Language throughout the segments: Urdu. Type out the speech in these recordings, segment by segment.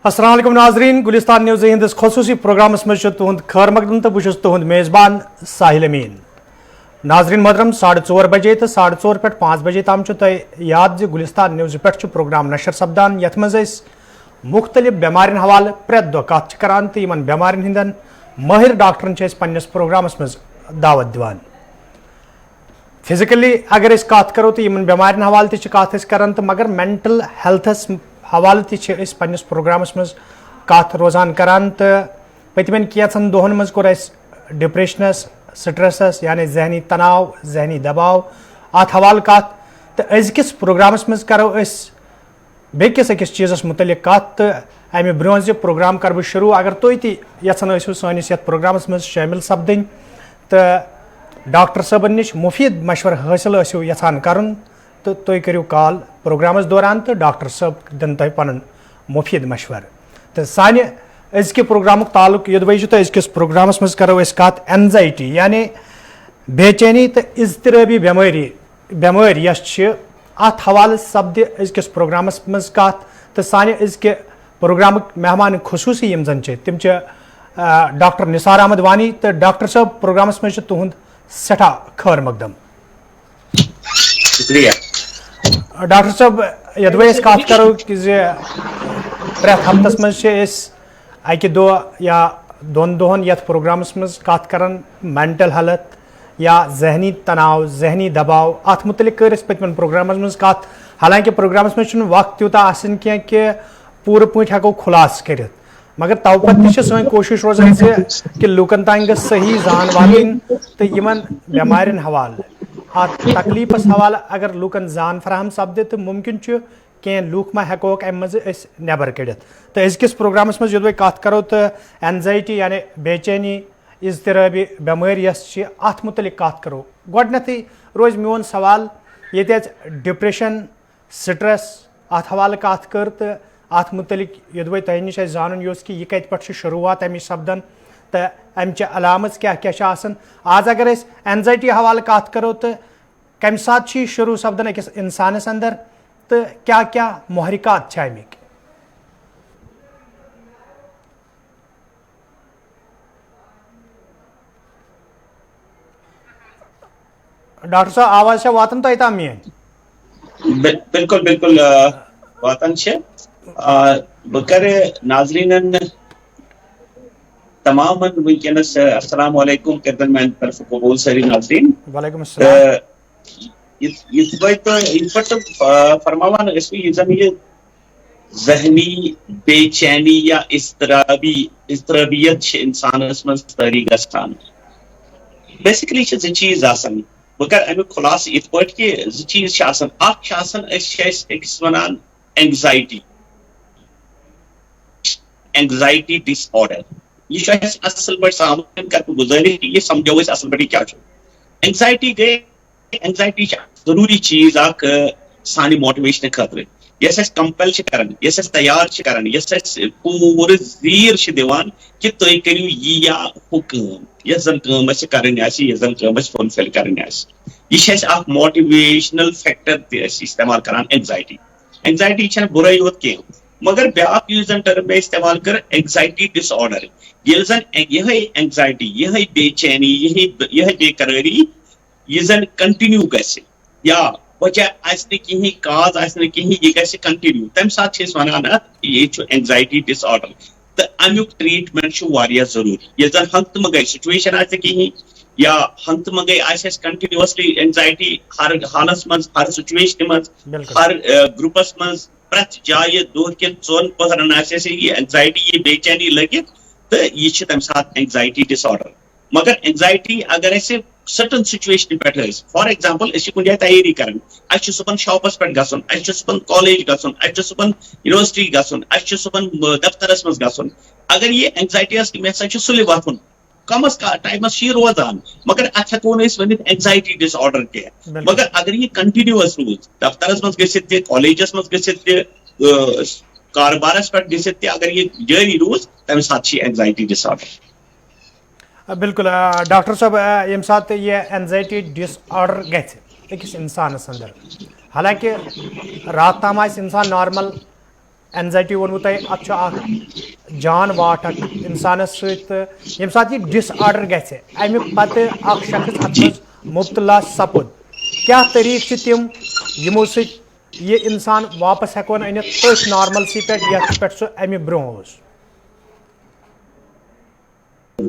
السلام علیکم ناظرین، گلستان نیوز ہندس خصوصی پروگرامس مز تہد خیر مقدم تو بہت تہد میزبان ساحل امین۔ ناظرین محترم 4:30 بجے تو 4:30 پہ 5 بجے تام تہ یاد گلستان نیوز پہ پروگرام نشر سپدان یت مز مختلف بیمارین حوالہ پریت دہ کت کران تو ان بیمارین ہندن ماہر ڈاکٹرن پنس پروگرامس مز دعوت دیوان۔ فزیکلی اگر اس کت کرو تو ان بیمارین حوالہ تہ کت کران تو مگر مینٹل ہیلتھس حوالہ تہ پنس پروگرامس مز کت روزان کران تو پتمن کینچن دہن مز کور ڈپریشنس سٹریسس یعنی ذہنی تناؤ ذہنی دباؤ ات حوالہ کت تو ازکس پروگرامس مز کرو اس بیکس اکس چیزس متعلق کت تو امہ برہ پروگرام کر بہ شروع اگر تھی تہ یژھان ٲسِو سٲنِس یتھ پروگرامس مز شٲمِل سپدٕنۍ تو ڈاکٹر صٲبن نش مفید مشورٕ حٲصِل ٲسِو یژھان کرُن تو تُہۍ کٔرِو کال پروگرامس دوران تو ڈاکٹر صٲب دِن تۄہہِ پنُن مفید مشورٕ تو سانہِ أزکہِ پروگرامُک تعلق یوٚدوَے چھُ تہٕ أزکِس پروگرامس مز کرو أسۍ کتھ اینزایٹی یعنی بے چینی تو اضطرٲبی بٮ۪مٲرۍ یۄس چھِ ات حوالہ سپدِ أزکِس پروگرامس مز کتھ تو سانہِ أزکہِ پروگرامُک مہمان خصوصی یم زن چھِ تِم چھِ ڈاکٹر نثار احمد وانی تو ڈاکٹر صٲب پروگرامس مز چھُ تُہُنٛد سٮ۪ٹھاہ خٲر مقدم۔ شکریہ ڈاکٹر صٲب یوٚدوَے أسۍ کتھ کرو زِ پرٛٮ۪تھ ہفتس مز چھِ أسۍ اکہِ دۄہ یا دۄن دۄہن یتھ پروگرامس مز کتھ کران مینٹل ہیلتھ یا ذہنی تناؤ ذہنی دباؤ ات متعلق کر اس پتمن پروگرامس مز کتھ حالانکہ پروگرامس مز چھُنہٕ وقت تیوٗتاہ آسان کینٛہہ کہ پوٗرٕ پٲٹھۍ ہٮ۪کو خُلاصہٕ کٔرِتھ مگر تو پتہٕ تہِ چھِ سٲنۍ کوٗشش روزان زِ کہ لوٗکن تام گژھِ صحیح زان واتٕنۍ تہٕ یِمن بٮ۪مارٮ۪ن حوالہٕ ات تکلیفس حوالہ اگر لوٗکن زان فراہم سپدِ تو ممکن چھُ کینٛہہ لوٗکھ ما ہٮ۪کوکھ امہِ منٛزٕ أسۍ نٮ۪بر کٔڑِتھ تو أزکِس پروگرامس مز یوٚدوَے کتھ کرو تو اینزایٹی یعنی بے چینی اضطرٲبی بٮ۪مٲرۍ یۄس چھِ اتھ متعلق کتھ کرو گۄڈنیتھٕے روزِ میون سوال ییٚتہِ اَسہِ ڈپریشن سٹرس اتھ حوالہ کتھ کٔر تہٕ اتھ متعلق یوٚدوَے تۄہہِ نِش اَسہِ زانُن یہِ اوس کہِ یہِ کتہِ پٮ۪ٹھ چھِ شروعات امِچ سپدان تہٕ امچہِ علامژ کیٛاہ کیٛاہ چھِ آسان آز اگر أسۍ اینزایٹی حوالہ کتھ کرو تہٕ کمہِ ساتہٕ چھِ یہِ شروع سپدان أکِس انسانس اندر تہٕ کیٛاہ کیٛاہ محرکات چھِ امیِکۍ؟ ڈاکٹر صٲب آواز چھا واتان تۄہہِ تام میٲنۍ؟ بالکل بالکل واتان چھِ بہٕ کرٕ ناظریٖنن تمامن ونکیٚنس السلام علیکم کردن میانہِ طرفہٕ قبوٗل سٲری ناظریٖن۔ وعلیکم السلام۔ یِتھ پٲٹھۍ فرماوان ٲسوٕ یُس زن یہِ ذہنی بے چینی یا اضطرابیت چھِ انسانس منٛز طٲری گژھان بیسکلی چھِ زٕ چیٖز آسان بہٕ کرٕ امیُک خُلاصہٕ یِتھ پٲٹھۍ کہِ زٕ چیٖز چھِ آسان اکھ چھِ آسان أسۍ چھِ أکِس وَنان اینگزایٹی ڈِس آرڈر یہ اَسہِ اصل پٲٹھۍ سامنے کرٕ بہٕ گُزٲرِش کہِ یہِ سمجھو أسۍ اصل پٲٹھۍ کیٛاہ چھُ اینگزایٹی چھِ ضروٗری چیٖز اکھ سانہِ موٹِویشنہٕ خٲطرٕ یۄس اَسہِ کمپیل چھِ کران یۄس اَسہِ تیار چھِ کران یۄس اَسہِ پوٗرٕ زیٖر چھِ دِوان کہِ تُہۍ کٔرِو یہِ یا ہُہ کٲم یۄس زن کٲم اَسہِ کرٕنۍ آسہِ یۄس زن کٲم اَسہِ فُلفل کرٕنۍ آسہِ یہِ چھِ اَسہِ اکھ موٹِویشنل فیکٹر تہِ أسۍ استعمال کران اینگزایٹی چھنہٕ بُرٲے یوت کینٛہہ مگر بیاکھ یُس زن ٹٔرم مےٚ استعمال کٔر اینگزایٹی ڈِس آرڈر ییٚلہِ زن یِہے اینگزایٹی یِہے بے چینی یِہے بے قرٲری یہِ زن کنٹِنیو گژھِ یا وجہ آسہِ نہٕ کِہینۍ کاز آسہِ نہٕ کِہینۍ یہِ گژھِ کنٹِنیو تمہِ ساتہٕ چھِ أسۍ ونان اتھ یہِ چھُ اینگزایٹی ڈِس آرڈر تہٕ امیُک ٹریٖٹمنٹ چھُ واریاہ ضروٗری ییٚلہِ زن ہنگتہٕ منٛگے سچویشن آسہِ نہٕ کِہینۍ یا ہنگتہٕ منٛگے آسہِ اَسہِ کنٹِنیوسلی اینگزایٹی ہر حالس منٛز ہر سچویشنہِ منٛز ہر گروپس منٛز پرٛٮ۪تھ جایہِ دۄہ کٮ۪ن 4 پٔہرن آسہِ اَسہِ یہِ اینگزایٹی یہِ بے چینی لٔگِتھ تہٕ یہِ چھِ تمہِ ساتہٕ اینگزایٹی ڈِس آرڈر مگر اینگزایٹی اگر اَسہِ سٹن سچویشنہِ پٮ۪ٹھ ٲسۍ فار ایگزامپل أسۍ چھِ کُنہِ جایہِ تیٲری کران اَسہِ چھُ صبحن شاپس پٮ۪ٹھ گژھُن اَسہِ چھُ صبحن کالیج گژھُن اَسہِ چھُ صبحن یونیورسٹی گژھُن اَسہِ چھُ صبحن دفترس منٛز گژھُن اگر یہِ اینگزایٹی ٲس مےٚ ہسا چھُ سُلہِ وۄتھُن کمس ٹایمس چھِ یہِ روزان مگر اتھ ہٮ۪کو نہٕ أسۍ ؤنِتھ اینگزایٹی ڈِس آرڈر کینٛہہ مگر اگر یہِ کنٹِنیوس روٗز دفترس منٛز گٔژھِتھ تہِ کالیجس منٛز گٔژھِتھ تہِ کاربارس پٮ۪ٹھ گٔژھِتھ تہِ اگر یہِ جٲری روٗز تمہِ ساتہٕ چھِ یہِ اینگزایٹی ڈِس آرڈر۔ بالکل ڈاکٹر صٲب ییٚمہِ ساتہٕ یہِ اینزایٹی ڈِس آرڈر گژھِ أکِس اِنسانس اندر حالانکہِ راتھ تام آسہِ اِنسان نارمل اینزائٹی ووٚنوُ تۄہہِ اَتھ چھُ اکھ جان واٹھ اکھ اِنسانَس سۭتۍ تہٕ ییٚمہِ ساتہٕ یہِ ڈِس آرڈر گژھِ اَمہِ پتہٕ اکھ شخص اَتھ منٛز مُبتلا سپُد کیٛاہ طریٖقہٕ چھِ تِم یِمو سۭتۍ یہِ اِنسان واپس ہٮ۪کون أنِتھ تٔتھۍ نارملسی پٮ۪ٹھ یتھ پٮ۪ٹھ سُہ اَمہِ برونٛہہ اوس؟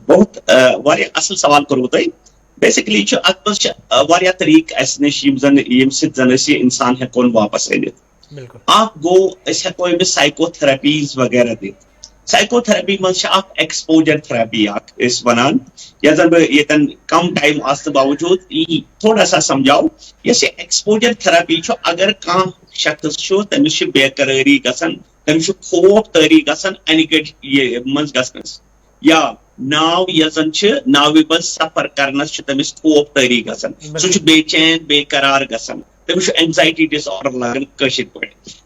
بہت واریاہ اصل سوال کوٚروٕ تۄہہِ بیسکلی چھُ اتھ منٛز چھِ واریاہ طریٖقہٕ اسہِ نِش یِم زن ییٚمہِ سۭتۍ زن أسۍ یہِ انسان ہٮ۪کون واپس أنِتھ اکھ گوٚو أسۍ ہٮ۪کو أمِس سایکو تھراپیٖز وغیرہ دِتھ سایکو تھراپی منٛز چھِ اکھ ایکسپوجر تھراپی اکھ أسۍ ونان یتھ زن بہٕ ییٚتٮ۪ن کم ٹایم آسنہٕ باوجوٗد تھوڑا سا سمجھاو یۄس یہِ ایکسپوجر تھراپی چھُ اگر کانٛہہ شخص چھُ تٔمِس چھِ بے قرٲری گژھان تٔمِس چھُ خوف تٲری گژھان انہِ گٔٹۍ منٛز گژھنس یا ناو یۄس زن چھِ ناوِ منٛز سفر کرنس چھُ تٔمِس خوف تٲری گژھان سُہ چھُ بے چین بے قرار گژھان تٔمِس چھُ اینزایٹی ڈِس آرڈر لگان کٲشِر پٲٹھۍ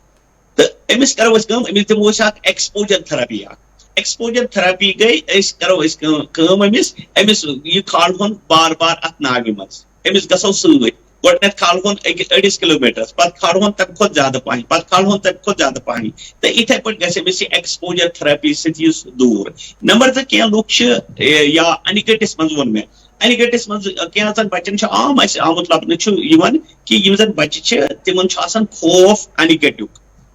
تہٕ أمِس کرو أسۍ کٲم أمِس دِمو أسۍ اکھ ایکسپوجر تھراپی اکھ ایکسپوجر تھراپی گٔے أسۍ کرو أسۍ کٲم أمِس یہِ کھالہون بار بار اتھ ناوِ منٛز أمِس گژھو سۭتۍ گۄڈٕنیتھ کھالہون أڑِس کِلوٗمیٖٹرس پتہٕ کھالہون تمہِ کھۄتہٕ زیادٕ پہن پتہٕ کھالہون تمہِ کھۄتہٕ زیادٕ پہن تہٕ یِتھے پٲٹھۍ گژھِ أمِس یہِ ایکسپوجر تھراپی سۭتۍ یُس دوٗر نمبر 2 کینٛہہ لُکھ چھِ یا انہِ گٔٹِس منٛز ووٚن مےٚ انہِ گٔٹِس منٛز کینٛہہ زن بچن چھُ عام اسہِ آمُت لبنہٕ چھُ یِوان کہِ یِم زن بچہِ چھِ تِمن چھُ آسان خوف انہِ گٔٹیُک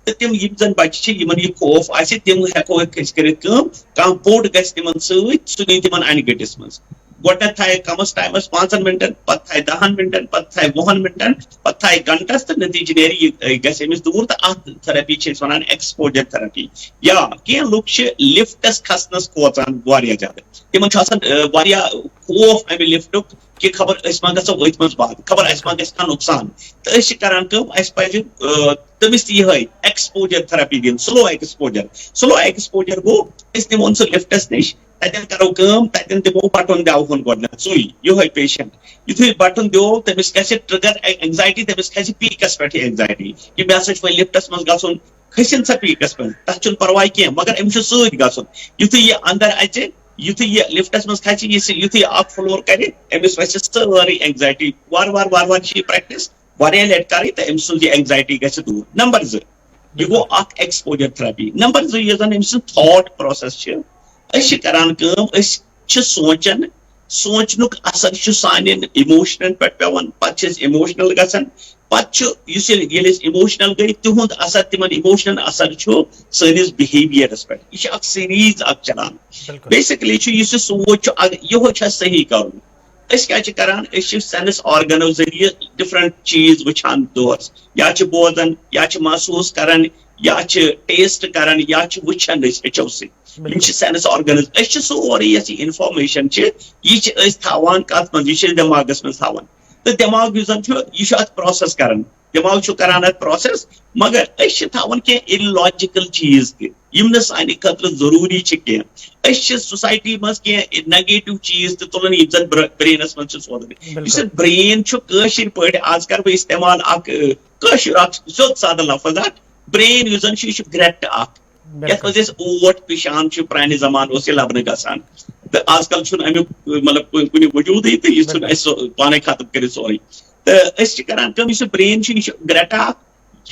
تہٕ تِم یِم زن بچہِ چھِ یِمن یہِ خوف آسہِ تِم ہٮ۪کو أسۍ کٔرِتھ کٲم کانٛہہ بوٚڑ گژھِ تِمن سۭتۍ سُہ نی تِمن انہِ گٔٹِس منٛز گۄڈٕنیتھ تھایہِ کمس ٹایمس 5 منٹن پتہٕ تھایہِ 10 منٹن پتہٕ تھایہِ 20 منٹن پتہٕ تھایہِ گنٹس تہٕ نتیجہِ نیرِ یہِ گژھِ أمِس دوٗر تہٕ اتھ تھراپی چھِ أسۍ ونان ایکسپوجر تھراپی یا کینٛہہ لُکھ چھِ لفٹس کھسنس کھوژان واریاہ زیادٕ تِمن چھُ آسان واریاہ خوف امہِ لفٹُک کہِ خبر أسۍ ما گژھو أتھۍ منٛز بنٛد خبر اَسہِ ما گژھِ کانٛہہ نۄقصان تہٕ أسۍ چھِ کران کٲم اَسہِ پزِ تٔمِس تہِ یِہے ایکسپوجر تھراپی دِنۍ سلو ایکسپوجر گوٚو أسۍ نِمون سُہ لفٹس نِش تتٮ۪ن کرو کٲم تتٮ۪ن دِمو بٹُن دِوہون گۄڈٕنیتھ سُے یِہے پیشنٹ یِتھُے بٹُن دِمو تٔمِس گژھِ ٹرگر اینزایٹی تٔمِس کھسہِ پیٖکس پٮ۪ٹھ یہِ اینزایٹی کہِ مےٚ ہسا چھُ وۄنۍ لفٹس منٛز گژھُن کھٔسِنۍ سا پیٖکس پٮ۪ٹھ تتھ چھُنہٕ پرواے کینٛہہ مگر أمِس چھُ سۭتۍ گژھُن یِتھُے یہِ اندر اژِ یِتھُے یہِ لفٹس منٛز کھسہِ یِتھُے یہِ اکھ فلور کرِ أمِس وسہِ سٲرٕے اینزایٹی وارٕ چھِ یہِ پریکٹس واریاہ لٹہِ کرٕنۍ تہٕ أمۍ سُنٛد یہِ اینزایٹی گژھِ دوٗر نمبر 2 یہِ گوٚو اکھ ایکسپوجر تھراپی نمبر 2 یۄس زن أمۍ سُنٛد تھاٹ پروسیس چھِ أسۍ چھِ کران کٲم أسۍ چھِ سونٛچان سونٛچنُک اثر چھُ سانٮ۪ن اِموشنن پٮ۪ٹھ پیوان پتہٕ چھِ أسۍ اِموشنل گژھان پتہٕ چھُ یُس ییٚلہِ أسۍ اِموشنل گٔے تِہُنٛد اثر تِمن اِموشنن اثر چھُ سٲنِس بِہیویرس پٮ۪ٹھ یہِ چھِ اکھ سیٖریٖز اکھ چلان بیسکلی چھُ یُس یہِ سونٛچ چھُ یِہوے چھُ اَسہِ صحیح کرُن أسۍ کیاہ چھِ کران أسۍ چھِ سینس آرگنو ذٔریعہٕ ڈفرنٹ چیٖز وٕچھان دۄہس یا چھِ بوزان یا چھِ محسوٗس کران یا چھِ ٹیسٹ کران یا چھِ وٕچھان أسۍ أچھو سۭتۍ یِم چھِ سینس آرگنز أسۍ چھِ سورُے یۄس یہِ انفارمیشن چھِ یہِ چھِ أسۍ تھاوان کتھ منٛز یہِ چھِ أسۍ دٮ۪ماغس منٛز تھاوان تہٕ دٮ۪ماغ یُس زن چھُ یہِ چھُ اتھ پروسیس کران دٮ۪ماغ چھُ کران اتھ پروسیس مگر أسۍ چھِ تھاوان کینٛہہ اِلاجِکل چیٖز تہِ یِم نہٕ سانہِ خٲطرٕ ضروٗری چھِ کینٛہہ أسۍ چھِ سوسایٹی منٛز کینٛہہ نگیٹِو چیٖز تہِ تُلان یِم زن برینس منٛز چھِ سوزان یُس یہِ برین چھُ کٲشِر پٲٹھۍ آز کرٕ بہٕ استعمال اکھ کٲشُر اکھ سیوٚد سادٕ لفظ اکھ برین یُس زن چھُ یہِ چھُ گرٛٮ۪ٹہٕ اکھ یتھ منٛز أسۍ اوٹ پِشان چھُ پرانہِ زمانہٕ اوس یہِ لبنہٕ گژھان تہٕ آز کل چھُنہٕ امیُک مطلب کُنہِ وجوٗدٕے تہٕ یہِ ژھُن اَسہِ پانے ختم کٔرِتھ سورُے تہٕ أسۍ چھِ کران کٲم یُس یہِ برین چھُ یہِ چھُ گرٛٮ۪ٹہٕ اکھ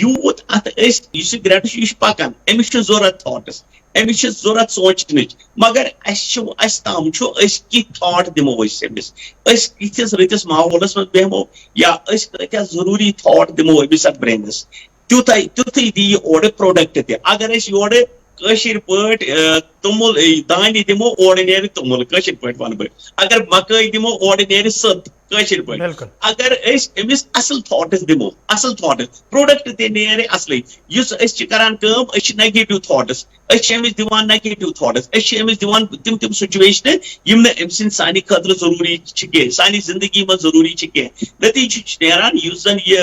یوٗت اتھ أسۍ یُس یہِ گرٛٮ۪ٹہٕ چھُ یہِ چھُ پکان أمِس چھُ ضوٚرتھ تھاٹٕس أمِس چھِ ضوٚرتھ سونٛچنٕچ مگر اَسہِ تام چھُ أسۍ کِتھ تھاٹ دِمو أسۍ أمِس أسۍ کِتھِس رٕتِس ماحولس منٛز بیٚہمو یا أسۍ کۭتیاہ ضروٗری تھاٹ دِمو أمِس اتھ برینس تیُتھُے دی یہِ اورٕ پروڈکٹ تہِ اگر أسۍ یورٕ کٲشِر پٲٹھۍ توٚمُل دانہِ دِمو اورٕ نیرِ توٚمُل کٲشِر پٲٹھۍ وَنہٕ بہٕ اگر مکٲے دِمو اورٕ نیرِ سٔت کٲشِر پٲٹھۍ اگر أسۍ أمِس اصل تھاٹٕس دِمو اصل تھاٹٕس پروڈکٹ تہِ نیرِ اصلٕے یُس أسۍ چھِ کران کٲم أسۍ چھِ نگیٹِو تھاٹٕس أسۍ چھِ أمِس دِوان نگیٹِو تھاٹٕس أسۍ چھِ أمِس دِوان تِم سُچویشنہٕ یِم نہٕ أمۍ سٕنٛدِ سانہِ خٲطرٕ ضروٗری چھِ کینٛہہ سانہِ زندگی منٛز ضروٗری چھِ کینٛہہ نتیٖجہٕ چھُ نیران یُس زن یہِ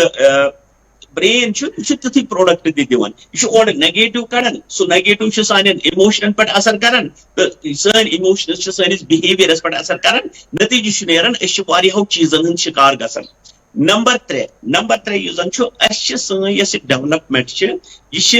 برین چھُ یہِ چھُ تیُتھُے پروڈکٹ تہِ دِوان یہِ چھُ اورٕ نگیٹِو کڑان سُہ نگیٹِو چھُ سانٮ۪ن اِموشنن پٮ۪ٹھ اثر کران تہٕ سٲنۍ اِموشنز چھِ سٲنِس بِہیویرس پٮ۪ٹھ اثر کران نتیٖجہٕ چھُ نیران أسۍ چھِ واریاہو چیٖزن ہُنٛد شِکار گژھان نمبر 3 یُس زن چھُ اَسہِ چھِ سٲنۍ یۄس یہِ ڈیولپمنٹ چھِ یہِ چھِ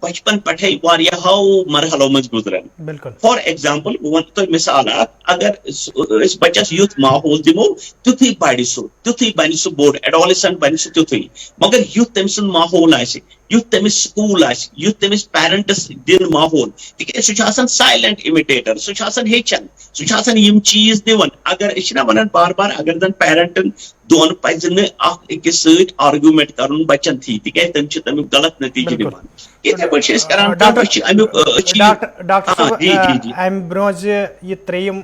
بچپن پٹھے واریاہو مرحلو مز گزران بالکل فار ایگزامپل بہ ون تو مثال اگر اس بچس یوت ماحول دمو تیتھے پڑھ تیتھے بن سہ بوڑ ایڈولسنٹ بن سہ تیتھے مگر یوت تم سن ماحول یوت تمس سکول یوت تمس پیرنٹس دن ماحول تکیاز سہ سائلنٹ امیٹیٹر سہ ہیچان سہ یم چیز دِوان اگر اس ونان بار بار اگر زن پیرنٹن دون پزِ نہٕ اکھ أکِس سۭتۍ آرگیومنٹ کرُن بچن تھی تکیاز تم چھ تمیُک غلط نتیجہ دِوان یتھے پٲٹھۍ چھِ أسۍ کران ڈاکٹر صٲب امہِ برونٛہہ زِ یہِ ترٛیٚیِم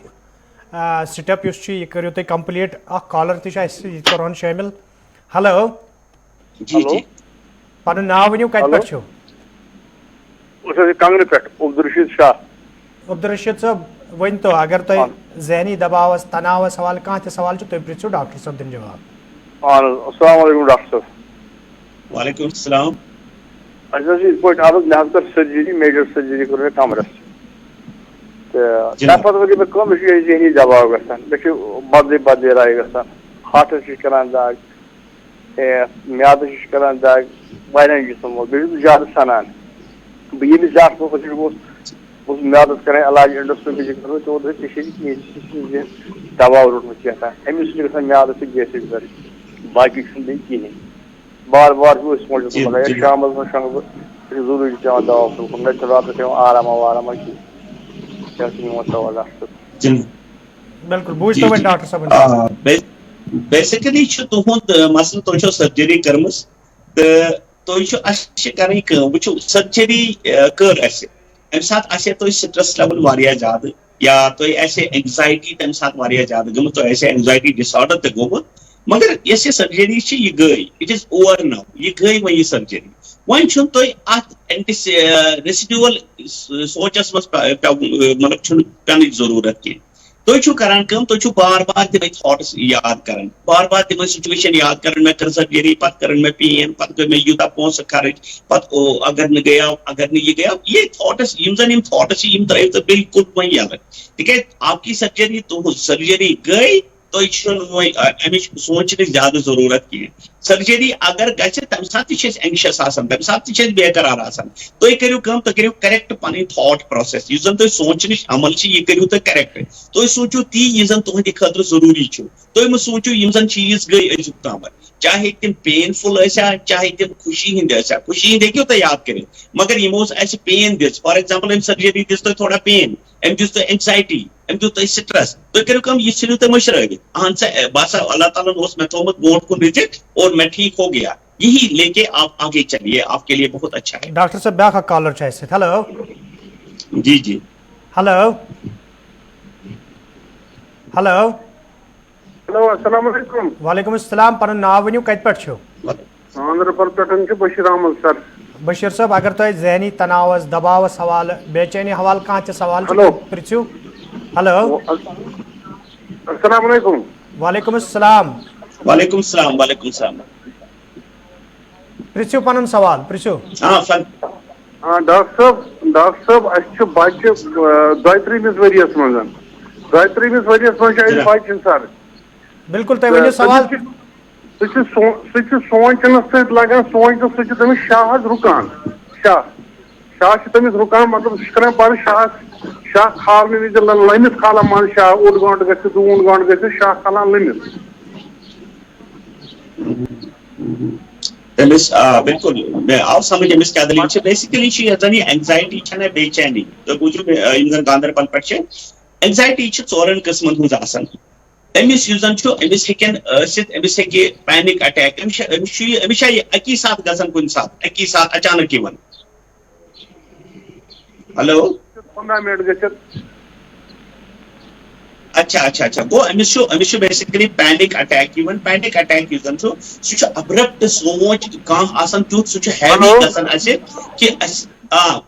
سٹیپ یُس چھُ یہِ کٔرِو تُہۍ کمپلیٖٹ اکھ کالر تہِ چھُ اسہِ یہِ کرون شٲمِل ہیلو جی جی پنُن ناو ؤنِو کتہِ پٮ۪ٹھ چھِو کنگنہٕ پٮ۪ٹھ عبدالرشید شاہ عبدالرشید صٲب ؤنۍتو اگر تۄہہِ ذہنی دباوس تناوس حوالہٕ کانٛہہ تہِ سوال چھُ تُہۍ پرٛژھِو ڈاکٹر صٲب دِنۍ جواب اہن حظ السلام علیکم ڈاکٹر صٲب وعلیکم السلام اَسہِ حظ چھِ یِتھ پٲٹھۍ حظ مےٚ حظ کٔر سٔرجری میجر سٔرجری کٔر مےٚ کمرس تہٕ تَمہِ پتہٕ گٔے مےٚ کٲم مےٚ چھُ ذہنی دباو گژھان مےٚ چھُ بدلٕے بدلٕے راے گژھان ہاٹس چھُ کران دگ میادس چھُ کران دگ واریاہن جسمن منٛز بیٚیہِ چھُس بہٕ زیادٕ سنان بہٕ ییٚمِس زیادٕ بہٕ اوسُس میادس کران علاج اینڈوسکوپی کران تِمو دوٚپ ژےٚ چھُے دباو روٚٹمُت کینٛژھا اَمہِ سۭتۍ چھُ گژھان میادس سۭتۍ گیسِک گژھِ باقٕے چھُنہٕ بیٚیہِ کِہینۍ بار بار چھُ أسۍ مٲلِس مگر یا شامس منٛز شۄنٛگہٕ بہٕ مےٚ چھُ ضروٗری پیٚوان دوا پھوٚل مےٚ چھُ راتس پیٚوان آراما واراما کینٛہہ کیٛاہ چھُ میون سوال ڈاکٹر بالکل بوٗزتو وۄنۍ ڈاکٹر صٲبن بیسکلی چھُ تُہُنٛد مسلہٕ تۄہہِ چھو سرجری کٔرمٕژ تہٕ تُہۍ چھِو اَسہِ چھِ کَرٕنۍ کٲم وٕچھِو سرجری کٔر اَسہِ اَمہِ ساتہٕ آسہِ تۄہہِ سٹرس لیول واریاہ زیادٕ یا تۄہہِ آسہِ اینگزایٹی تَمہِ ساتہٕ واریاہ زیادٕ گٔمٕژ تۄہہِ آسہِ اینگزایٹی ڈِس آرڈر تہِ گوٚمُت مگر یۄس یہِ سرجری چھِ یہِ گٔے اِٹ از اوور نو یہِ گٔے وۄنۍ یہِ سرجری وۄنۍ چھُنہٕ تۄہہِ اَتھ ریسِڈیوَل سونچس منٛز مطلب چھُنہٕ پٮ۪نٕچ ضروٗرت کینٛہہ تُہۍ چھِو کران کٲم تُہۍ چھِو بار بار تِمے تھاٹس یاد کران بار بار تِمے سچویشن یاد کران مےٚ کٔر سرجری پتہٕ کٔرٕن مےٚ پین پتہٕ کٔر مےٚ یوٗتاہ پونٛسہٕ خرٕچ پتہٕ اگر نہٕ گٔیاو اگر نہٕ یہِ گٔیاو یہِ تھاٹس یِم زن یِم تھاٹس چھِ یِم ترٲیِو تُہۍ بِلکُل وۄنۍ یَلہٕ تِکیازِ آپ کی سرجری تُہنٛز سرجری گٔے تۄہہِ چھُنہٕ وۄنۍ اَمِچ سونچنٕچ زیادٕ ضروٗرت کینٛہہ سرجری اگر گژھِ تمہِ ساتہٕ تہِ چھِ أسۍ اینگشس آسان تمہِ ساتہٕ تہِ چھِ أسۍ بے قرار آسان تُہۍ کٔرِو کٲم تُہۍ کٔرِو کریکٹ پنٕنۍ تھاٹ پروسیس یُس زن تُہۍ سونچنٕچ عمل چھِ یہِ کٔرِو تُہۍ کریکٹ تُہۍ سوٗنچِو تی یہِ زن تُہنٛدِ خٲطرٕ ضروٗری چھُ تُہۍ مہٕ سوٗنچِو یِم زن چیٖز گٔے أزیُک تامتھ چاہے تِم پین فُل ٲسیا چاہے تِم خوشی ہٕنٛدۍ ٲسیا خوشی ہٕنٛدۍ ہیٚکِو تُہۍ یاد کٔرِتھ مگر یِمو اوس اَسہِ پین دِژ فار ایگزامپل أمۍ سرجری دِژ تۄہہِ تھوڑا پین أمۍ دِژ تۄہہِ اینگزایٹی أمۍ دیُت تۄہہِ سٹرس تُہۍ کٔرِو کٲم یہِ ژھٕنِو تُہۍ مٔشرٲوِتھ اہن سا باسا اللہ تعالیٰ اوس مےٚ تھومُت برونٛٹھ کُن رِزِٹ اور میں ٹھیک ہو گیا یہی لے کے آپ آگے چلیے آپ کے لیے بہت اچھا ہے ڈاکٹر صٲب بیٛاکھ اکھ کالر چھُ اَسہِ سۭتۍ ہیلو جی جی ہیلو ہیلو ہیلو السلام علیکم وعلیکم السلام پنُن ناو ؤنِو کتہِ پٮ۪ٹھ چھِو گاندربل پٮ۪ٹھ چھُ بشیٖر احمد سر بشیٖر صٲب اگر تۄہہِ ذہنی تناوس دباوس حوالہٕ بے چینی حوالہٕ کانٛہہ تہِ سوال چھُ پرٛژھِو ہیلو السلام علیکم وعلیکم السلام وعلیکم السلام وعلیکم السلام پرٛژھِو پنُن سوال پرٛژھِو ڈاکٹر صٲب اَسہِ چھُ بچہِ 32 ؤرِیس منٛز 32 ؤرِیس منٛز چھُ اَسہِ بچہِ سر بالکل تُہۍ ؤنِو سوال سُہ چھُ سونچنس سۭتۍ لگان سونچنس سۭتۍ چھُ تٔمِس شاہ حظ رُکان شاہ چھُ تٔمِس رُکان مطلب سُہ چھُ کران پانہٕ شاہ کھالنہٕ وِزِ لٔمِتھ کھالان منٛزٕ شاہ 8 گٲنٛٹہٕ گژھِ 2 گٲنٛٹہٕ گژھِ شاہ کھالان لٔمِتھ تٔمِس بِلکُل مےٚ آو سمجھ أمِس کیٛاہ دٔلیٖل چھِ بیسِکلی چھِ یۄس زن یہِ اینگزایٹی چھےٚ نہ بے چینی تُہۍ بوٗزِو یِم زن گاندربل پٮ۪ٹھ چھِ اینگزایٹی چھِ 4 قٕسمن ہٕنٛز آسان أمِس یُس زن چھُ أمِس ہیٚکن ٲسِتھ أمِس ہیٚکہِ پینِک اٹیک أمِس چھا یہِ اکی ساتہٕ گژھان کُنہِ ساتہٕ اکی ساتہٕ اچانک یِوان ہیلو 15 منٹ گٔژھِتھ اچھا گوٚو أمِس چھُ بیسِکلی پینِک اٹیک یِوان پینِک اٹیک یُس زن چھُ سُہ چھُ ابرپٹ سونچ کانٛہہ آسان تیُتھ سُہ چھُ ہیوی گژھان اَسہِ کہِ اَسہِ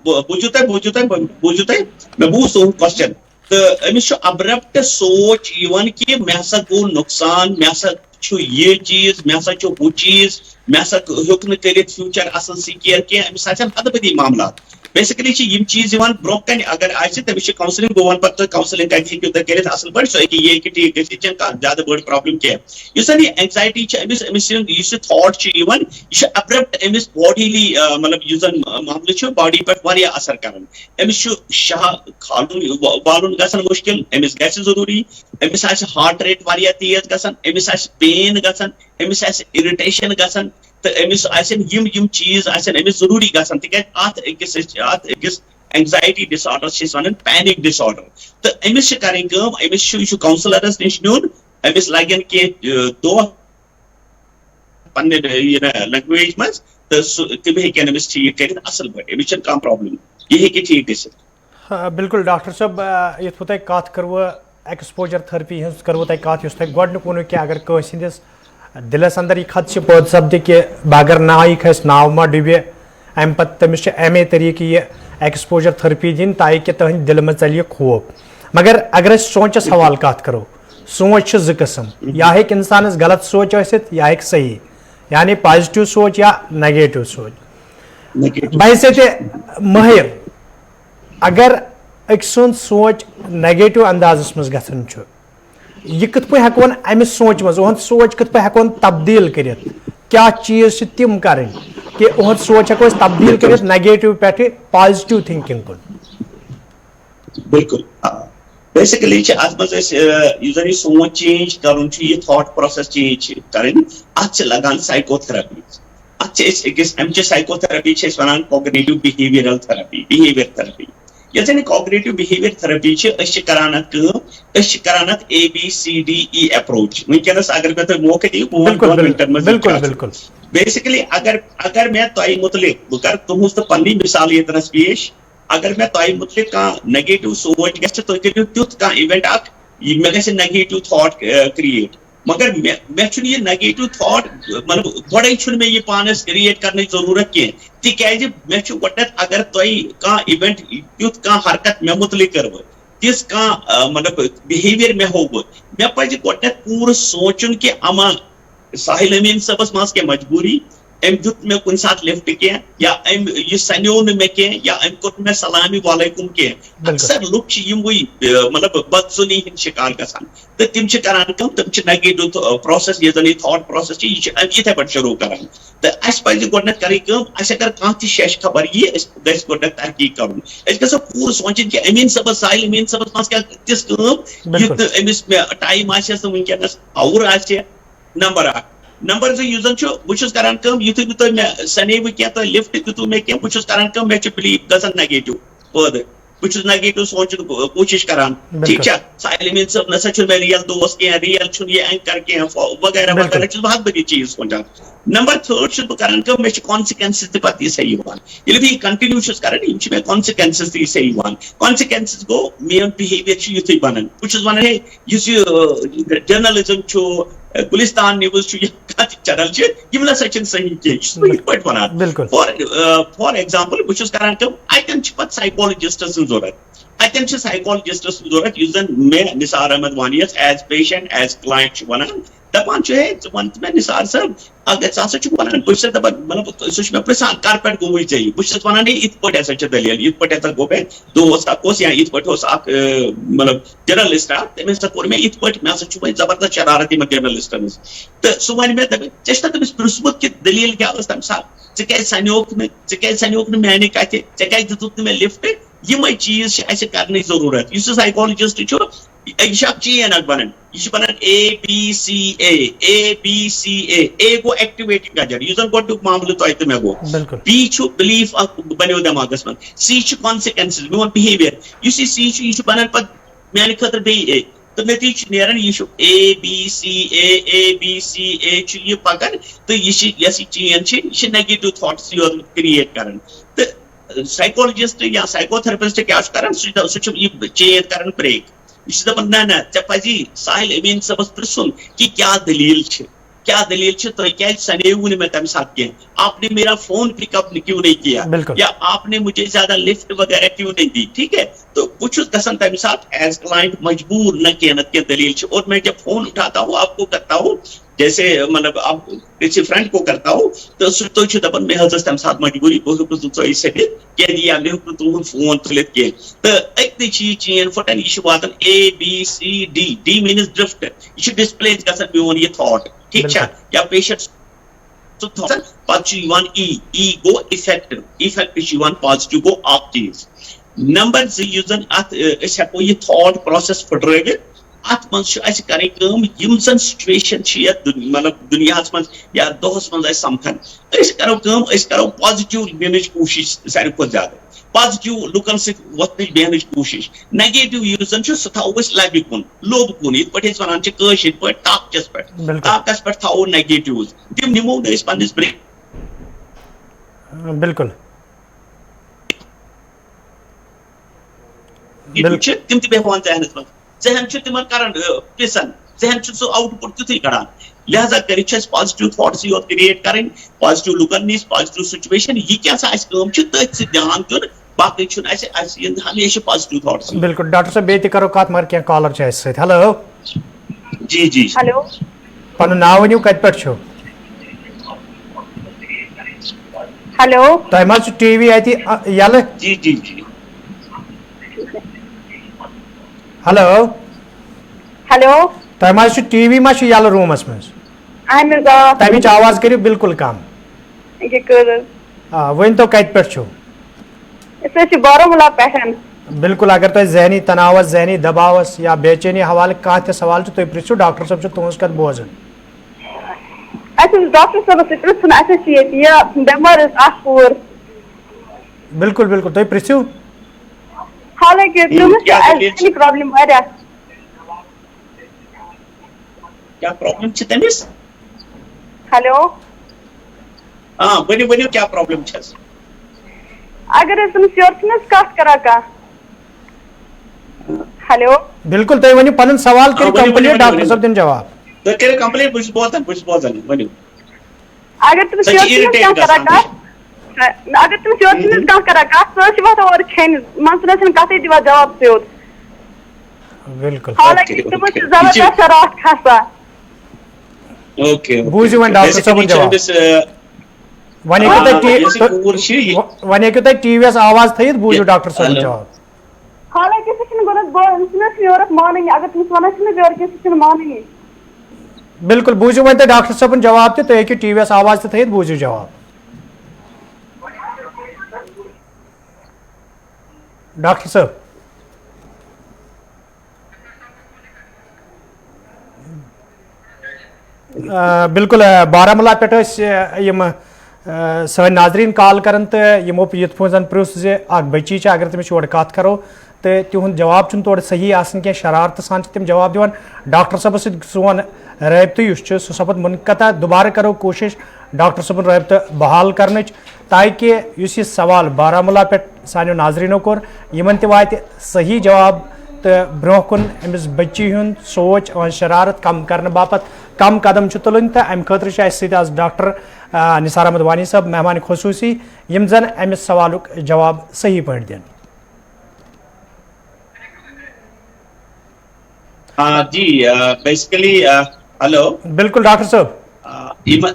بوٗزِو تُہۍ مےٚ بوٗز تُہُنٛد کوسچن تہٕ أمِس چھُ ابرپٹ سونچ یِوان کہِ مےٚ ہسا گوٚو نۄقصان مےٚ ہسا چھُ یہِ چیٖز مےٚ ہسا چھُ ہُہ چیٖز میں سا ہیوک نہ کرت فیوچر اصل سکیر کی امس آسن حد بدی معاملات بیسکلی یم چیز برو کن اگر تمس کونسلنگ بہ ون پہ کونسلنگ کتہ ہیٚکِو تُہۍ کٔرِتھ اصل پٲٹھۍ سُہ ہیٚکہِ یہ ہیٚکہِ ٹھیٖک گٔژھِتھ یہِ چھنہٕ کانٛہہ زیادٕ بٔڑ پرابلم کینٛہہ یُس زن یہ اینگزایٹی چھِ أمِس یُس یہِ تھاٹ چھُ یِوان یہِ چھُ اپرپٹ أمِس باڈیلی مطلب یُس زن معاملہٕ چھُ باڈی پٮ۪ٹھ واریاہ اثر کران أمِس چھُ شاہ کھالُن والُن گژھان مُشکل أمِس گژھِ ضروٗری أمِس آسہِ ہارٹ ریٹ واریاہ تیز گژھان أمِس آسہِ پین گژھان أمِس آسہِ اِرِٹیشن گژھان تہٕ أمِس آسن یم چیٖز آسن أمِس ضروٗری گژھان تِکیازِ اتھ أکِس اینگزایٹی ڈس آرڈر چھِ أسۍ ونان پینک ڈس آرڈر تہٕ أمِس چھِ کرٕنۍ کٲم أمِس چھُ یہِ چھُ کونسلرس نِش نیُن أمِس لگن کینٛہہ دۄہ پننہِ لینگویج منٛز تہٕ سُہ تِم ہیٚکن أمِس ٹھیٖک کٔرِتھ اصل پٲٹھۍ أمِس چھنہٕ کانٛہہ پرابلم یہِ ہیٚکہِ ٹھیٖک گٔژھِتھ. بالکل ڈاکٹر صٲب یِتھ پٲٹھۍ تۄہہِ کتھ کٔروٕ ایکسپوجر تھرپی ہٕنٛز کٔروٕ تۄہہِ کتھ یُس تۄہہِ گۄڈنیُک ووٚنوٕ کہِ اگر کٲنٛسہِ ہٕنٛدِس دِلس اندر یہِ خدشہِ پٲدٕ سپدِ کہ بہٕ اگر ناوٕے کھسہِ ناو ما ڈُبہِ امہِ پتہٕ تٔمِس چھِ امے طریٖقہٕ یہِ ایکسپوجر تھرپی دِنۍ تاکہِ تٕہٕنٛدِ دِلہِ منٛز ژَلہِ یہِ خوف مگر اگر أسۍ سونٛچس حوالہٕ کتھ کرو سونٛچ چھِ زٕ قٕسم یا ہیٚکہِ انسانس غلط سونٛچ ٲسِتھ یا ہیٚکہِ صحیح یعنی پازٹِو سونٛچ یا نیگیٹِو سونٛچ بہٕ حیثیتِ مٲہِر اگر أکۍ سُنٛد سونٛچ نیگیٹِو اندازس منٛز گژھان چھُ یہ کِتھ پٲٹھۍ ہٮ۪کون امہِ سونٛچ منٛز اُہُنٛد سونٛچ کِتھ پٲٹھۍ ہٮ۪کون تبدیٖل کٔرِتھ کیٛاہ چیٖز چھِ تِم کَرٕنۍ کہ اُہُنٛد سونٛچ ہٮ۪کو أسۍ تبدیٖل کٔرِتھ نیگیٹِو پٮ۪ٹھٕ پازٹِو تھِنکِنٛگ کُن. بالکل بیسکلی اتھ منٛز أسۍ یُس زن یہِ سونٛچ چینج کرُن چھُ یہِ تھاٹ پروسیس چینج چھِ کرٕنۍ اتھ چھِ لگان سایکو تھراپی اتھ چھِ أسۍ أکِس امچہِ سایکو تھراپی چھِ أسۍ ونان کوگنیٹِو بِہیویرل تھراپی بِہیویر تھراپی یۄس زن یہِ کوگنیٹِو بِہیوییر تھراپی چھِ أسۍ چھِ کران اتھ کٲم أسۍ چھِ کران اتھ ABCDE اپروچ ونکیٚنس اگر مےٚ تُہۍ موقعہٕ دِیِو بہٕ ونہٕ بیسکلی اگر مےٚ تۄہہِ مُتعلق بہٕ کرٕ تُہنٛز تہٕ پننی مثال ییٚتنس پیش اگر مےٚ تۄہہِ مُتعلق کانٛہہ نیگیٹِو سونٛچ گژھِ تُہۍ کٔرِو تیُتھ کانٛہہ اِوینٹ اکھ مےٚ گژھِ نیگیٹِو تھاٹ کریٹ مگر مےٚ چھُنہٕ یہِ نیگیٹِو تھاٹ مطلب گۄڈے چھُنہٕ مےٚ یہِ پانس کریٹ کرنٕچ ضروٗرت کینٛہہ تِکیازِ مےٚ چھُ گۄڈنیتھ اگر تۄہہِ کانٛہہ اِوینٹ تیُتھ کانٛہہ حرکت مےٚ مُتعلق کٔروٕ تِژھ کانٛہہ مطلب بِہیویر مےٚ ہووٕ مےٚ پزِ گۄڈنیتھ پوٗرٕ سونٛچُن کہِ اما ساحل امیٖن صٲبس منٛز کینٛہہ مجبوٗری أمۍ دیُت مےٚ کُنہِ ساتہٕ لفٹ کینٛہہ یا أمۍ یہِ سنیو نہٕ مےٚ کینٛہہ یا أمۍ کوٚر مےٚ سلامِ وعلیکُم کینٛہہ اکثر لُکھ چھِ یِموٕے مطلب بدظُنی ہٕنٛدۍ شکار گژھان تہٕ تِم چھِ کران کٲم تِم چھِ نیگیٹِو پروسیس یُس زن یہِ تھاٹ پروسیس چھِ یہِ چھِ یِتھے پٲٹھۍ شروٗع کران تہٕ اَسہِ پزِ گۄڈنیتھ کرٕنۍ کٲم اَسہِ اگر کانٛہہ تہِ شیش خبر یی أسۍ گژھِ گۄڈنیتھ تحقیق کرُن أسۍ گژھو پوٗرٕ سونٛچٕنۍ کہِ امیٖن صٲبس ساحل امیٖن صٲبس منٛز کیاہ تِژھ کٲم یُتھ نہٕ أمِس مےٚ ٹایم آسٮ۪س نہٕ ونکیٚنس آوُر آسہِ نمبر اکھ نمبر زٕ یُس زن چھُ بہٕ چھُس کران کٲم یِتھُے نہٕ تُہۍ مےٚ سنیوٕ کینٛہہ تۄہہِ لفٹ دِتوٕ مےٚ کینٛہہ بہٕ چھُس کران کٲم مےٚ چھُ بلیٖف گژھان نیگیٹِو پٲدٕ بہٕ چھُس نیگیٹِو سونٛچُن کوٗشش کران ٹھیٖک چھا ساحل امیٖن صٲب نسا چھُنہٕ مےٚ ریل دوس کینٛہہ ریل چھُنہٕ یہِ اینکر کینٛہہ وغیرہ وغیرہ چھُس بہٕ حد بدی چیٖز سونٛچان نمبر تھٲڈ چھُس بہٕ کران کٲم مےٚ چھِ کانسِکوینسز تہِ پتہٕ یِژھے یِوان ییٚلہِ بہٕ یہِ کنٹِنیوٗ چھُس کران یِم چھِ مےٚ کانسِکوینسز تہِ یِژھے یِوان کانسِکوینسز گوٚو میون بِہیویر چھُ یِتھُے بنان بہٕ چھُس ونان ہے یُس یہِ جرنلزم چھُ گُلستان نِوٕز چھُ یا کانٛہہ تہِ چینل چھِ یِم نسا چھِنہٕ صحیح کینٛہہ یہِ چھُس بہٕ یِتھ پٲٹھۍ ونان فار ایگزامپل بہٕ چھُس کران کٲم اتٮ۪ن چھِ پتہٕ سایکولجسٹ سٕنٛز ضروٗرت اتٮ۪ن چھِ سایکولجسٹ سٕنٛز ضروٗرت یُس زن مےٚ نثار احمد وانیس ایز پیشنٹ ایز کلاینٹ چھُ ونان دپان چھُ ہے ژٕ وَن تہٕ مےٚ نثار صٲب اگر ژٕ ہسا چھُکھ ونان بہٕ چھُس دپان مطلب سُہ چھُ مےٚ پرژھان کر پٮ۪ٹھ گوٚوُے ژےٚ یہِ بہٕ چھُس ونان ہے یِتھ پٲٹھۍ ہسا چھِ دٔلیٖل یِتھ پٲٹھۍ ہسا گوٚو مےٚ دوس اکھ اوس یا یِتھ پٲٹھۍ اوس اکھ مطلب جرنلسٹ اکھ تٔمۍ ہسا کوٚر مےٚ یِتھ پٲٹھۍ مےٚ ہسا چھُ وۄنۍ زبردست شرارت یِمن جرنلسٹن ہٕنٛز تہٕ سُہ وَنہِ مےٚ دپان ژےٚ چھُنا تٔمِس پرٛژھمُت کہِ دٔلیٖل کیاہ ٲس تمہِ ساتہٕ ژٕ کیازِ سنیوکھ نہٕ میانہِ کتھِ ژےٚ کیازِ دِتُتھ نہٕ مےٚ لفٹ یِمے چیٖز چھِ اَسہِ کرنٕچ ضروٗرت یُس یہِ سایکولجسٹ چھُ یہِ چھِ اکھ چین اکھ بنان یہِ چھِ بنان ABCA گوٚو ایکٹِویٹِنگ ایجنٹ یُس زن گۄڈنیُک معاملہٕ تۄہہِ تہٕ مےٚ گوٚو B چھُ بِلیٖف اکھ بنیو دٮ۪ماغس منٛز C چھُ کانسِکوینسز میون بِہیویر یُس یہِ C چھُ یہِ چھُ بنان پتہٕ میانہِ خٲطرٕ بیٚیہِ A تہٕ نتیٖجہٕ چھُ نیران یہِ چھُ ABCA چھُ یہِ پکان تہٕ یہِ چھِ یۄس یہِ چین چھِ یہِ چھِ نیگیٹِو تھاٹس یوت کریٹ کران تہٕ سایکولجسٹ یا سایکو تھراپسٹ کیاہ چھُ کران سُہ چھُ یہِ چین کران بریک یہِ چھُ دپان نہ ژےٚ پزی ساحل امیٖن صٲبس پرژھُن کہِ کیاہ دٔلیٖل چھِ تۄہہِ کیازِ سنیوٕ نہٕ مےٚ تمہِ ساتہٕ کینٛہہ آپ نے میرا فون پک اپ کیوں نہیں کیا یا آپ نے مجھے زیادہ لفٹ وغیرہ کیوں نہیں دی ٹھیک ہے تو بہت گژھان تمہ سات ایز کلائنٹ مجبور نہ کینہ نہ کینہ دلیل چھ. اور میں جب فون اٹھاتا ہوں آپ کو کرتا ہوں جیسے مطلب آپ کسی فرینڈ کو کرتا ہوں تو سہ تھی دپان مے حظ تمہ سات مجبوری بہ ہوں ژے سٹھت کی یا مے ہوں تہد فون تلت کی تو اکنے چھ چین پھٹان یہ واتان ABCD ڈی مینز ڈرفٹ یہ ڈسپلے گژھان میون یہ تھاٹ ٹھیک چھا یا پیشنٹ پتہ ای گو افیکٹ افیکٹ پازیٹو گو اپ چیز نمبر 2 یس زن ات ہیکو یہ تھاٹ پروسیس پھٹرٲوِتھ ات منٛز چھُ اَسہِ کَرٕنۍ کٲم یِم زن سچویشن چھِ یتھ مطلب دُنیاہس منٛز یا دۄہس منٛز اَسہِ سمکھان أسۍ کرو کٲم أسۍ کرو پازِٹِو نِنٕچ کوٗشِش ساروی کھۄتہٕ زیادٕ پازِٹِو لُکن سۭتۍ وۄتھنٕچ بیہنٕچ کوٗشِش نیگیٹِو یُس زن چھُ سُہ تھاوو أسۍ لبہِ کُن لوٚب کُن یِتھ پٲٹھۍ أسۍ ونان چھِ کٲشِر پٲٹھۍ ٹاکچس پٮ۪ٹھ ٹاکس پٮ۪ٹھ تھاوو نیگیٹِوز تِم نِمو نہٕ أسۍ پننِس برین بالکل تم تہِ بیہوان ذہنس منٛز ذہن چھُ تِمن کران پِسن ذہن چھُ سُہ آوُٹ پُٹ تیُتھُے کڑان لہذا کٔرِتھ چھِ اَسہِ پازِٹِو تھاٹسٕے یوت کریٹ کرٕنۍ پازِٹِو لُکن نِش پازِٹِو سچویشن یہِ کیاہ سا اَسہِ کٲم چھِ تٔتھۍ سۭتۍ دھیان دیُن باقٕے چھُنہٕ اَسہِ یِن ہمیشہِ پازِٹِو تھاٹس. بالکل ڈاکٹر صٲب بیٚیہِ تہِ کرو کتھ مگر کینٛہہ کالر چھِ اَسہِ سۭتۍ. ہیلو جی جی ہیلو پنُن ناو ؤنِو کتہِ پٮ۪ٹھ چھُو ہیلو تۄہہِ ما چھُ ٹی وی اتہِ یلہٕ جی جی جی ہیلو ہیلو تۄہہِ ما چھُ ٹی وی ما چھُ یلہٕ روٗمس منٛز اہن حظ آ تمِچ آواز کٔرِو بالکل کم. یہِ کٔر حظ آ ؤنۍتو کتہِ پٮ۪ٹھ چھُو أسۍ حظ چھِ بارہمولہ پٮ۪ٹھ. بالکل اگر تۄہہِ ذہنی تناوس ذہنی دباوس یا بے چینی حوالہٕ کانٛہہ تہِ سوال چھُ تُہۍ پرٛژھِو ڈاکٹر صٲب چھُ تُہنٛز کتھ بوزان. اَسہِ اوس ڈاکٹر صٲبس سۭتۍ پرٛژھُن اَسہِ حظ چھِ ییٚتہِ یہِ بٮ۪مار حظ اکھ کوٗر بالکل بالکل تُہۍ پرٛژھِو. حالانکہِ تٔمِس چھِ اَسہِ پرٛابلِم واریاہ. کیا پرابلم چھِ تٔمِس ہیلو ؤنِو ؤنِو کیا پرابلم چھس اگر حظ تٔمِس یورٕ چھِنہٕ حظ کتھ کران کانٛہہ. ہیلو بالکل تُہۍ ؤنِو پنُن سوال کٔرِو کمپلیٖٹ ڈاکٹر صٲب دِن جواب. تُہۍ کٔرِو کمپلیٖٹ بہٕ چھُس بوزان ؤنِو. اگر تٔمِس یورٕ چھِنہٕ حظ کانٛہہ کران کتھ اگر تٔمِس یورٕ چھِنہٕ حظ کانٛہہ کران کتھ سُہ حظ چھِ وۄتھان اورٕ کھٮ۪نہِ مان ژٕ چھِنہٕ کتھٕے دِوان جواب سیوٚد بالکل حالانکہِ تِمن چھِ زبردست شرارت کھسان. بوٗزِو وۄنۍ ڈاکٹر صٲبُن جواب. وۄنۍ ہیٚکِو تُہۍ ٹی وی یس آواز تھٲیِتھ بوٗزِو ڈاکٹر صٲبُن جواب. حالانکہِ سُہ چھُنہٕ گۄڈٕ سُہ چھُنہٕ یورُک مانٲنی اگر تٔمِس ونان چھِنہٕ یورٕ کینٛہہ سُہ چھُنہٕ مانٲنی. بالکل بوٗزِو وۄنۍ تُہۍ ڈاکٹر صٲبُن جواب تہِ تُہۍ ہیٚکِو ٹی وی یس آواز تہِ تھٲیِتھ بوٗزِو جواب. ڈاکٹر صٲب بالکل بارہمولہ پٮ۪ٹھ ٲسۍ یِم سٲنۍ ناظریٖن کال کران تہٕ یِمو یِتھ پٲٹھۍ زن پرٛژھ زِ اکھ بٔچی چھِ اگر تٔمِس یورٕ کتھ کرو تہٕ تِہُنٛد جواب چھُنہٕ تورٕ صحیح آسان کینٛہہ شرارتہٕ سان چھِ تِم جواب دِوان. ڈاکٹر صٲبس سۭتۍ سون رٲبطہٕ یُس چھُ سُہ سپُد مُنقطع دُبارٕ کرو کوٗشش ڈاکٹر صٲبُن رٲبطہٕ بحال کرنٕچ تاکہِ یُس یہِ سوال بارہمولہ پٮ۪ٹھ سانیو ناظریٖنو کوٚر یِمن تہِ واتہِ صحیح جواب تہٕ برونٛہہ کُن أمِس بٔچی ہُنٛد سونٛچ أہنٛز شرارت کم کرنہٕ باپتھ کم قدم چھِ تُلٕنۍ تہٕ امہِ خٲطرٕ چھِ اسہِ سۭتۍ آز ڈاکٹر نثار احمد وانی صٲب مہمان خصوٗصی یِم زن امہِ سوالُک جواب صحیح پٲٹھۍ دِن. جی بیسکلی ہیلو بالکل ڈاکٹر صٲب یِمن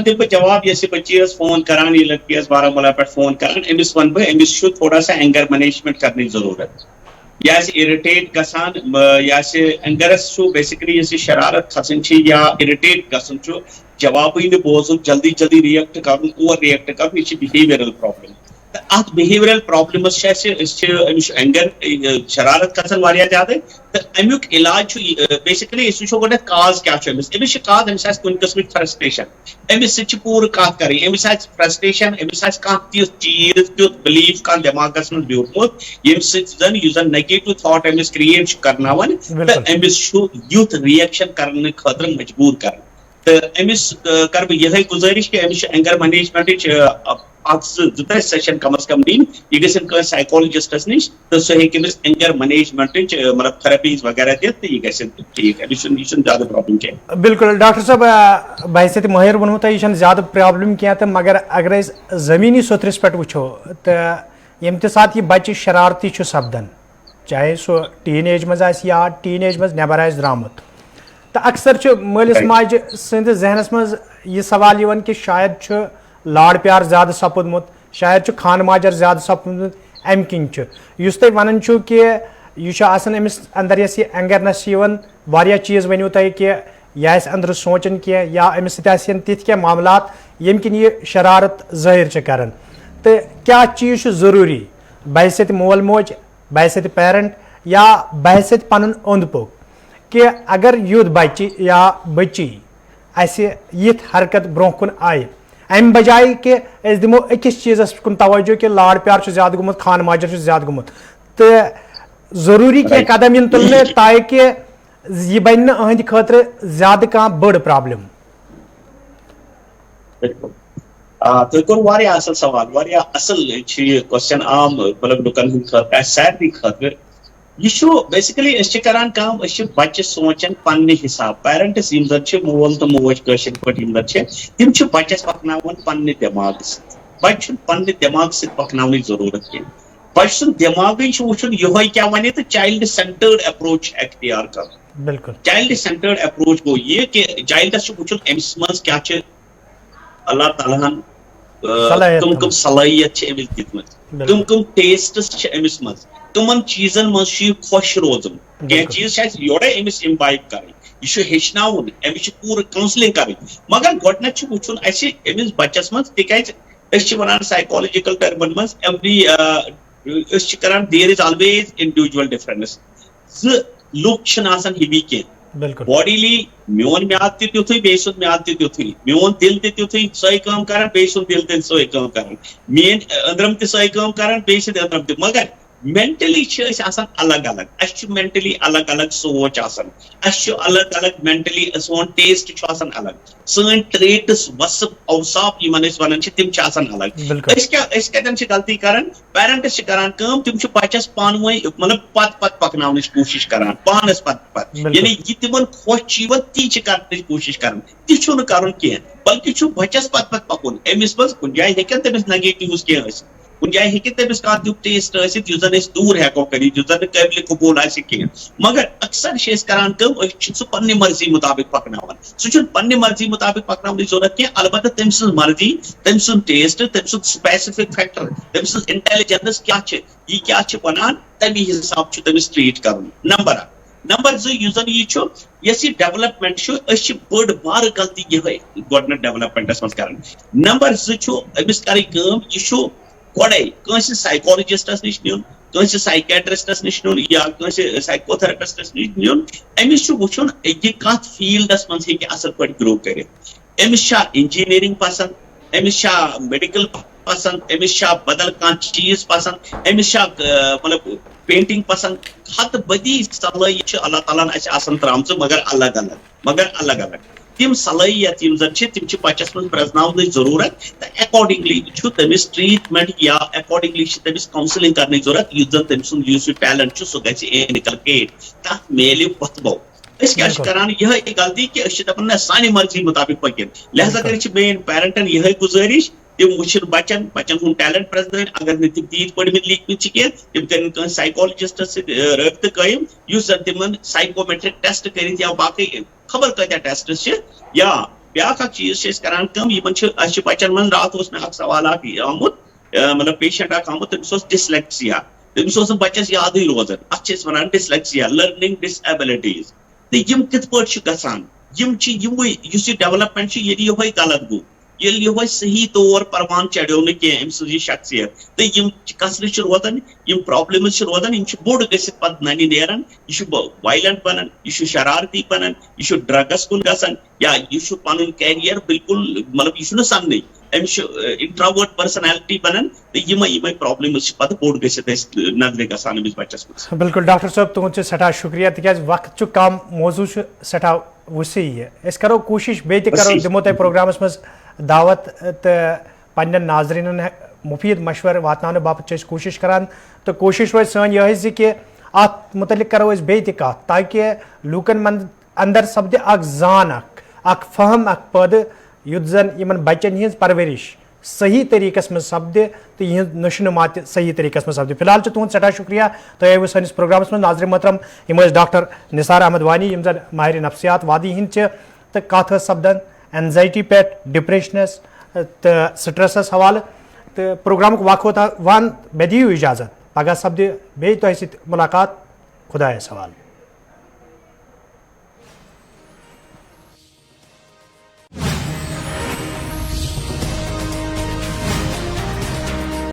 دِمہٕ بہٕ جواب یۄس یہِ بٔچی ٲس فون کران یہِ لڑکی ٲس بارہمولہ پٮ۪ٹھ فون کران أمِس وَنہٕ بہٕ أمِس چھُ تھوڑا سا اینگر مینیجمنٹ کرنٕچ ضروٗرت. یہِ آسہِ اِرِٹیٹ گژھان یہِ آسہِ اینگرس چھُ بیسِکلی یۄس یہِ شرارت کھسان چھِ یا اِرِٹیٹ گژھُن چھُ جوابٕے نہٕ بوزُن جلدی جلدی رِیکٹ کرُن اوور رِیکٹ کرُن یہِ چھِ بِہیویرل پرابلم. تہٕ اتھ بِہیویرل پرابلمس چھِ اَسہِ أسۍ چھِ أمِس چھُ اینگر شرارت کھسان واریاہ زیادٕ تہٕ امیُک علاج چھُ بیسِکلی أسۍ وٕچھو گۄڈٕنیتھ کاز کیاہ چھُ أمِس چھِ کاز أمِس آسہِ کُنہِ قٕسمٕچ فرسٹریشن أمِس سۭتۍ چھِ پوٗرٕ کتھ کرٕنۍ أمِس آسہِ فرسٹریشن أمِس آسہِ کانٛہہ تیُتھ چیٖز تیُتھ بِلیٖف کانٛہہ دٮ۪ماغس منٛز بیوٗٹھمُت ییٚمہِ سۭتۍ یُس زن نیگیٹِو تھاٹ أمِس کریٹ چھُ کرناوان تہٕ أمِس چھُ یُتھ رِیکشن کرنہٕ خٲطرٕ مجبوٗر کران. تہٕ أمِس کرٕ بہٕ یِہے گُزٲرِش کہِ أمِس چھِ اینگر مینیجمنٹٕچ اکھ زٕ ترٛےٚ سیشن کم از کم دِنۍ یہِ گژھن کٲنٛسہِ سایکولجسٹس نِش تہٕ سُہ ہیٚکہِ أمِس اینگر مینیجمنٹٕچ مطلب تھراپیٖز وغیرہ دِتھ تہٕ یہِ گژھِ ٹھیٖک أمِس چھُنہٕ زیادٕ پرابلم کینٛہہ. بالکل ڈاکٹر صٲب بہٕ حیثیت مٲہِر ووٚنمو تۄہہِ یہِ چھنہٕ زیادٕ پرابلم کینٛہہ تہٕ مگر اگر أسۍ زٔمیٖنی سوٚتھرِس پٮ۪ٹھ وٕچھو تہٕ ییٚمہِ تہِ ساتہٕ یہِ بچہِ شرارتی چھُ سپدان چاہے سو ٹین ایج مز یا ٹین ایج مز نبر آس درامت تو اکثر مالس ماجہ سندس ذہنس مز یہ سوال یوان کہ شاید لاڑ پیار زیادہ سپودمت شاید خان ماجر زیادہ سپودمت ام کن اس تھی ونان کہ یہ امس اندر یس یہ اینگرنس واریاہ چیز ونیو تھی کہ یہ اندر سوچن کی یا امس ستین تتھ کی معاملات یم کن یہ شرارت ظاہر کران تو کیا چیز ضروری بحثیت مول موج بحثیت پیرنٹ یا بحثیت پن اوند پوک کہ اگر یوت بچہ یا بچی اس یت حرکت برو کن آئے ام بجائے کہ اس دمو اکس چیز کن توجہ کہ لاڑ پیار زیادہ گومت خان ماجر زیادہ گومت تو ضروری کی قدم ین تلنے تاکہ یہ بن اہند خاطر زیادہ کان بڑ پرابلم. تھی کور واریاہ اصل سوال واریاہ اصل کوسچن عام مطلب لکن ہند خاطر سارے خاطر یہ بیسکلی کران کام بچہ سوچان پنہ حساب پیرنٹس یم زن مول تو موج کاشر پہ یم زن تم بچس پکناوان پنہ دماغ ست بچہ پنہ دماغ ست پکناونچ ضرورت کی بچہ سن دماغی وچن یہ کیا ون تو چائلڈ سینٹرڈ اپروچ اختیار کر بالکل چائلڈ سینٹرڈ اپروچ گو یہ کہ چائلڈس وچن امس مز کیا اللہ تعالیٰ کم کم صلاحیت امس دتمت کم کم ٹیسٹس امس مز کمن چیزن مز خوش روزن کی چیز یورے امس امبائب کریں یہ ہچن امس پور کاؤنسلنگ کریں مگر گۄڈنیتھ وچن امس بچس مز تکیاز ونان سائیکالجیکل ٹرمن مز ایوری کران دیر از آلویز انڈیویجول ڈفرنس لک ہی کی باڈیلی میون میاد تیتھی بیٚیہِ سُنٛد میاد تیتھی میون دل تیتھی سۄے کٲم کران بیٚیہِ سُنٛد دل تہِ سۄے کٲم کران میٲنۍ أنٛدرم تہِ سۄے کٲم کران بیٚیہِ سٕنٛدۍ أنٛدرم تہِ مگر مینٹلی الگ الگ اس مینٹلی الگ الگ سوچ الگ الگ مینٹلی سون ٹیسٹ الگ سن ٹریٹس وصف اوصاف ون تم الگ کتن غلطی کران پیرنٹس کران تم بچس پان مطلب پت پکناونچ کوشش کران پانس پت یعنی یہ تمن خوش تی کرنے کوشش کران تہ کرن کی بلکہ بچس پت پکن امس مز کن جائیں ہیکن تمس نگیٹوز کی کن جائیں ہیکہ تمس کھانا تیت ٹیسٹ ثت اس دور ہیکو کر قابل قبول کی مگر اکثر کران سہ پنہ مرضی مطابق پکناوان سہ پنہ مرضی مطابق پکناون ضرورت کی البتہ تم سن مرضی تم سن ٹیسٹ تم سن سپیسفک فیکٹر تم سن انٹیلیجنس کیا یہ کیا ونان تمی حساب تمس ٹریٹ کرن نمبر زٕ یُس زن یس یہ ڈیولپمنٹ بڑ بار غلطی یہ گۄڈنیٚتھ ڈیولپمنٹس مز کران نمبر زٕ امس کرٕنۍ یہ گۄڈے کٲنٛسہِ سائیکالجسٹس نش نیُن کٲنٛسہِ سائیکیٹرسٹس نش نیُن یا کٲنٛسہِ سائیکو تھراپسٹس نش نیُن امس وچھُن یہ کتھ فیلڈس مز ہیٚکہِ اصل پٲٹھۍ گرو کٔرِتھ امس چھا انجینئرنگ پسند امس چھا میڈیکل پسند امس چھا بدل کانٛہہ چیز پسند امس چھا مطلب پینٹنگ پسند ہتھ بدی صلٲحیت اللہ تعالیٰ ہن ترٛامژٕ مگر الگ الگ تم صلٲحیت یم زن تم بچس من پرزناؤن ضرورت تو اکارڈنگلی تمس ٹریٹمنٹ یا اکارڈنگلی تمس کاؤنسلنگ کرنے ضرورت اس زن تم سن یہ ٹیلنٹ سہ گلکیٹ تک میل وتبو کیا کران یہ غلطی کہ دپان سانہ مرضی مطابق پکن لہذا کر میری پیرنٹن یہ گزارش تم وچن بچن ہند ٹیلنٹ پرزناؤن اگر نہ تم تیت پڑھمت لیکھمت کی تم کرن سائیکالجسٹس ستھ رابطہ قائم اس زن تمن سائیکومیٹرک ٹیسٹ کرت یا باقی خبر کتیا ٹیسٹ یا بیاکھ اکھ چیز کران بچن من رات میں سوال آمت مطلب پیشنٹ آمت تمس ڈسلیکسیا تمس بچس یاد روزان اتھ ونان ڈسلیکسیا لرننگ ڈس ایبلٹیز تو یم کت پہ گھان اس ڈیولپمنٹ یہ غلط گو یہ صحیح طور پروان چڑھو نا کی ام سن شخصیت تو یم کسر روزان یم پرابلمز روزان بوڑ گھت پہ ننہ نیران یہ وائلنٹ بنان یہ شرارتی بنان یہ ڈرگس کن گھان یا یہ پن کیریئر بالکل مطلب یہ سمجھ امس انٹراورٹ پرسنالٹی بنان تو یم پرابلمز پہ بوڑ گھت نظر گھان امس بچس مز. بالکل ڈاکٹر صاحب تہد سٹھا شکریہ تکیاز وقت کم موضوع سٹھا وسیع اس کرو کوشش بیٚیہِ تہِ کرو دمو تۄہہِ پروگرامس مز دعوت تو پنن ناظرین مفید مشورٕ واتناونہٕ باپتھ چھِ کوشش کران تو کوشش روز سٲنۍ یِہے زِ کہ اتھ متعلق کرو بیٚیہِ تہِ کتھ تاکہ لوٗکن اندر سپدِ اکھ زان اکھ فہم اکھ پٲدٕ یُتھ زن یمن بچن ہٕنٛز پرورش صحیح طریقس من سپدِ تو یہ نشن مات صحیح طریقس من سپدِ. فی الحال تہد سٹھا شکریہ تُہۍ آیوٕ سٲنِس پروگرامس منٛز. ناظرین محترم یِم ٲسۍ ڈاکٹر نثار احمد وانی یِم زن ماہر نفسیات وادی ہٕنٛدۍ چھِ تہٕ کتھ ٲس سپدان اینزائٹی پٮ۪ٹھ ڈپریشنس تہٕ سٹرسس حوالہٕ تہٕ پروگرامُک وق ووت ون مےٚ دِیِو اجازت پگہہ سپدِ بیٚیہِ تۄہہِ سۭتۍ مُلاقات. خۄدایس حوالہٕ.